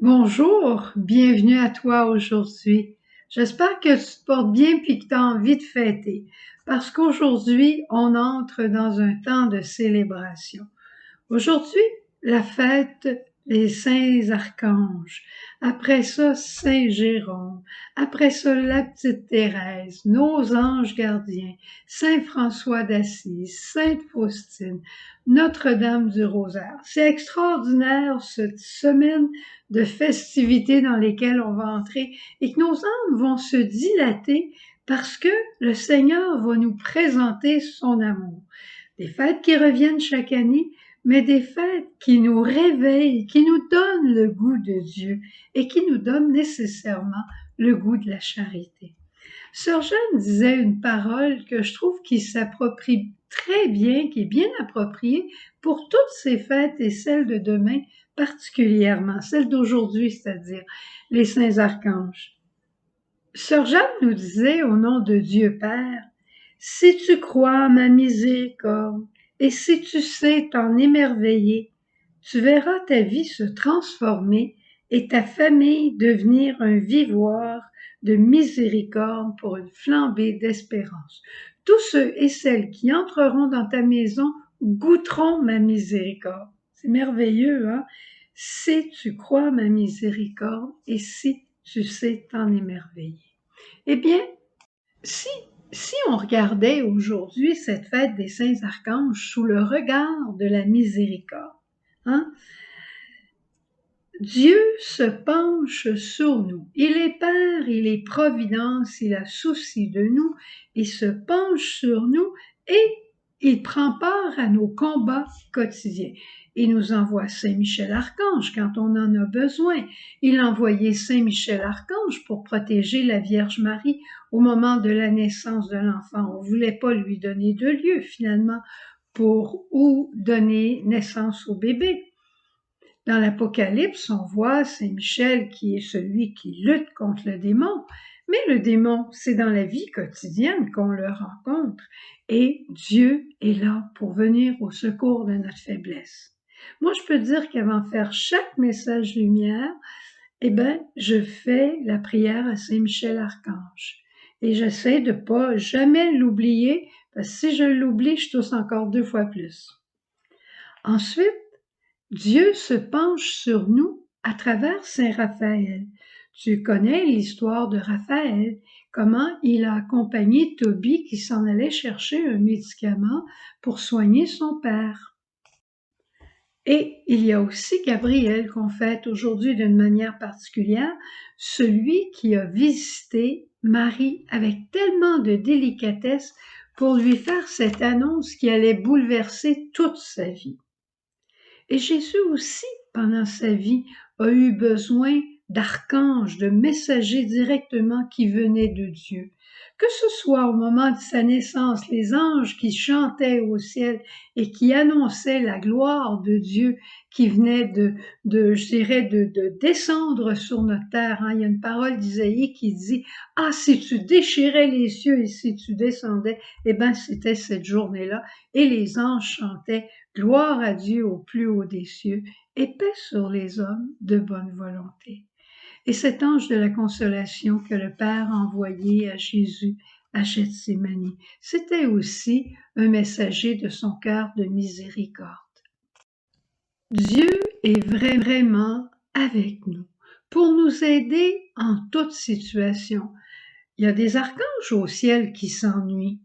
Bonjour, bienvenue à toi aujourd'hui. J'espère que tu te portes bien puis que tu as envie de fêter, parce qu'aujourd'hui, on entre dans un temps de célébration. Aujourd'hui, la fête des saints archanges. Après ça, Saint Jérôme. Après ça, la petite Thérèse, nos anges gardiens, Saint François d'Assise, Sainte Faustine, Notre-Dame du Rosaire. C'est extraordinaire cette semaine de festivités dans lesquelles on va entrer et que nos âmes vont se dilater parce que le Seigneur va nous présenter son amour. Des fêtes qui reviennent chaque année, mais des fêtes qui nous réveillent, qui nous donnent le goût de Dieu et qui nous donnent nécessairement le goût de la charité. Sœur Jeanne disait une parole que je trouve qui s'approprie très bien, qui est bien appropriée pour toutes ces fêtes et celles de demain particulièrement, celles d'aujourd'hui, c'est-à-dire les saints archanges. Sœur Jeanne nous disait au nom de Dieu Père, si tu crois à ma miséricorde et si tu sais t'en émerveiller, tu verras ta vie se transformer et ta famille devenir un vivoire de miséricorde pour une flambée d'espérance. Tous ceux et celles qui entreront dans ta maison goûteront ma miséricorde. C'est merveilleux, hein? Si tu crois à ma miséricorde et si tu sais t'en émerveiller. Eh bien, si, si on regardait aujourd'hui cette fête des saints archanges sous le regard de la miséricorde, hein, Dieu se penche sur nous. Il est Père, il est Providence, il a souci de nous, il se penche sur nous et il prend part à nos combats quotidiens. Il nous envoie Saint Michel Archange quand on en a besoin. Il a envoyé Saint Michel Archange pour protéger la Vierge Marie au moment de la naissance de l'enfant. On ne voulait pas lui donner de lieu finalement pour où donner naissance au bébé. Dans l'Apocalypse, on voit Saint Michel qui est celui qui lutte contre le démon, mais le démon, c'est dans la vie quotidienne qu'on le rencontre et Dieu est là pour venir au secours de notre faiblesse. Moi, je peux dire qu'avant de faire chaque message lumière, je fais la prière à Saint Michel Archange et j'essaie de pas jamais l'oublier parce que si je l'oublie, je tousse encore 2 fois plus. Ensuite, Dieu se penche sur nous à travers Saint Raphaël. Tu connais l'histoire de Raphaël, comment il a accompagné Tobie qui s'en allait chercher un médicament pour soigner son père. Et il y a aussi Gabriel qu'on fête aujourd'hui d'une manière particulière, celui qui a visité Marie avec tellement de délicatesse pour lui faire cette annonce qui allait bouleverser toute sa vie. Et Jésus aussi, pendant sa vie, a eu besoin d'archanges, de messagers directement qui venaient de Dieu. Que ce soit au moment de sa naissance, les anges qui chantaient au ciel et qui annonçaient la gloire de Dieu qui venait de descendre sur notre terre. Il y a une parole d'Isaïe qui dit « Ah, si tu déchirais les cieux et si tu descendais, c'était cette journée-là. » Et les anges chantaient Gloire à Dieu au plus haut des cieux, et paix sur les hommes de bonne volonté. Et cet ange de la consolation que le Père a envoyé à Jésus à Gethsémani, c'était aussi un messager de son cœur de miséricorde. Dieu est vraiment avec nous pour nous aider en toute situation. Il y a des archanges au ciel qui s'ennuient.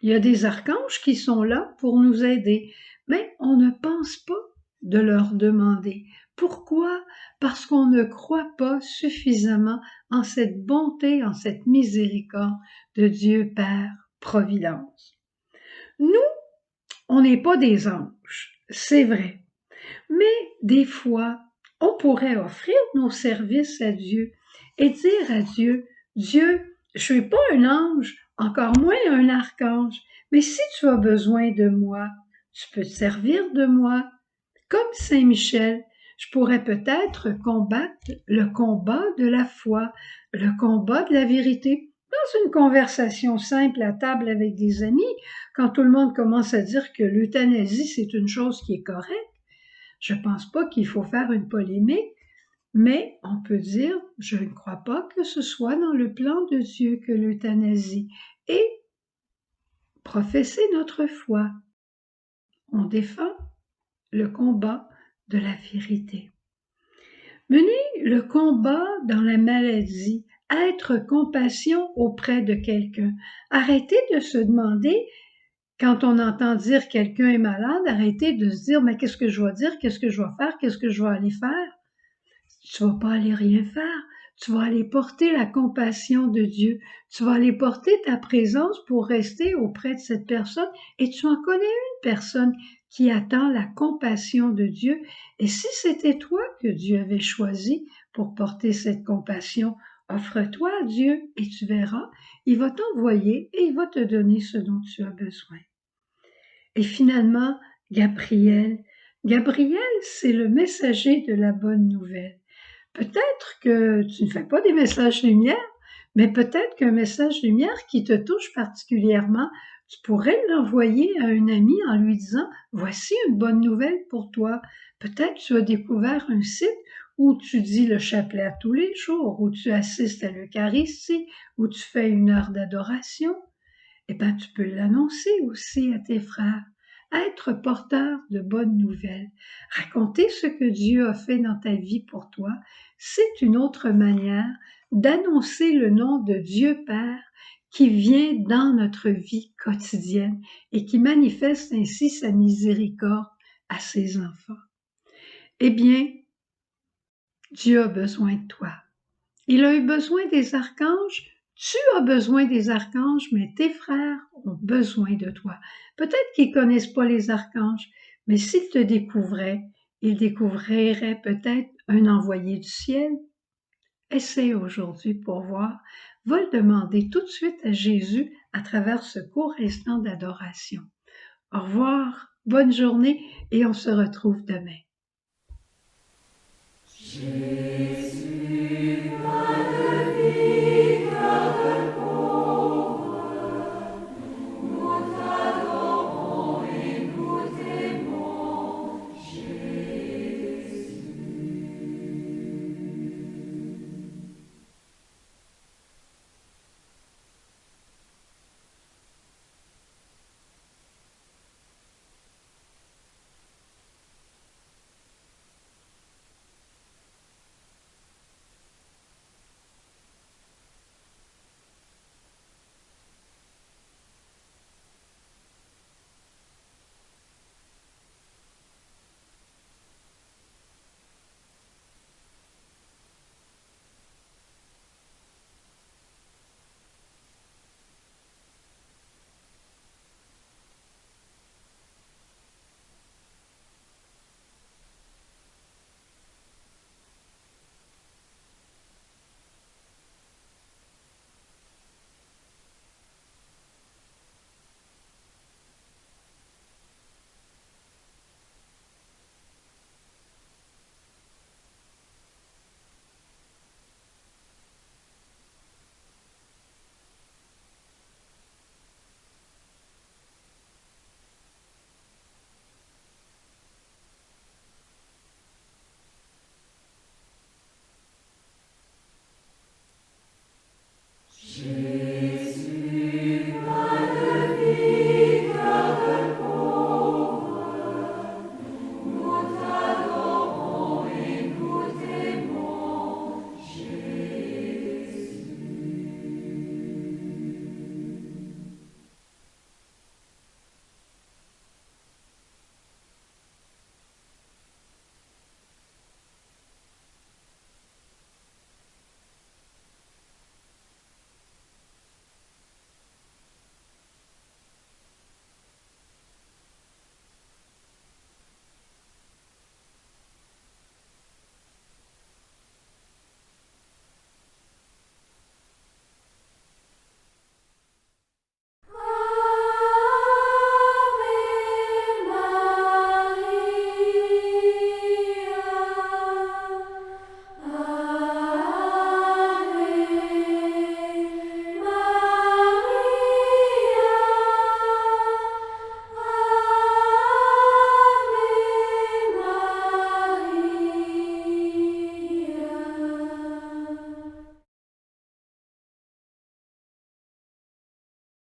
Il y a des archanges qui sont là pour nous aider, mais on ne pense pas de leur demander. Pourquoi? Parce qu'on ne croit pas suffisamment en cette bonté, en cette miséricorde de Dieu Père Providence. Nous, on n'est pas des anges, c'est vrai, mais des fois, on pourrait offrir nos services à Dieu et dire à Dieu, Dieu, je ne suis pas un ange, encore moins un archange, mais si tu as besoin de moi, tu peux te servir de moi. Comme Saint Michel, je pourrais peut-être combattre le combat de la foi, le combat de la vérité. Dans une conversation simple à table avec des amis, quand tout le monde commence à dire que l'euthanasie, c'est une chose qui est correcte, je pense pas qu'il faut faire une polémique, Mais on peut dire, je ne crois pas que ce soit dans le plan de Dieu que l'euthanasie, et professer notre foi. On défend le combat de la vérité. Mener le combat dans la maladie, être compassion auprès de quelqu'un. Arrêtez de se demander, quand on entend dire quelqu'un est malade, arrêtez de se dire, mais qu'est-ce que je vais dire, qu'est-ce que je vais faire, qu'est-ce que je vais aller faire? Tu vas pas aller rien faire. Tu vas aller porter la compassion de Dieu. Tu vas aller porter ta présence pour rester auprès de cette personne. Et tu en connais une personne qui attend la compassion de Dieu. Et si c'était toi que Dieu avait choisi pour porter cette compassion, offre-toi à Dieu et tu verras, il va t'envoyer et il va te donner ce dont tu as besoin. Et finalement, Gabriel. Gabriel, c'est le messager de la bonne nouvelle. Peut-être que tu ne fais pas des messages lumière, mais peut-être qu'un message lumière qui te touche particulièrement, tu pourrais l'envoyer à un ami en lui disant « Voici une bonne nouvelle pour toi. » Peut-être tu as découvert un site où tu dis le chapelet à tous les jours, où tu assistes à l'Eucharistie, où tu fais une heure d'adoration. Eh bien, tu peux l'annoncer aussi à tes frères. Être porteur de bonnes nouvelles, raconter ce que Dieu a fait dans ta vie pour toi, c'est une autre manière d'annoncer le nom de Dieu Père qui vient dans notre vie quotidienne et qui manifeste ainsi sa miséricorde à ses enfants. Eh bien, Dieu a besoin de toi. Il a eu besoin des archanges, tu as besoin des archanges, mais tes frères ont besoin de toi. Peut-être qu'ils ne connaissent pas les archanges, mais s'ils te découvraient, ils découvriraient peut-être un envoyé du ciel. Essaie aujourd'hui pour voir. Va le demander tout de suite à Jésus à travers ce court instant d'adoration. Au revoir, bonne journée et on se retrouve demain. Jésus.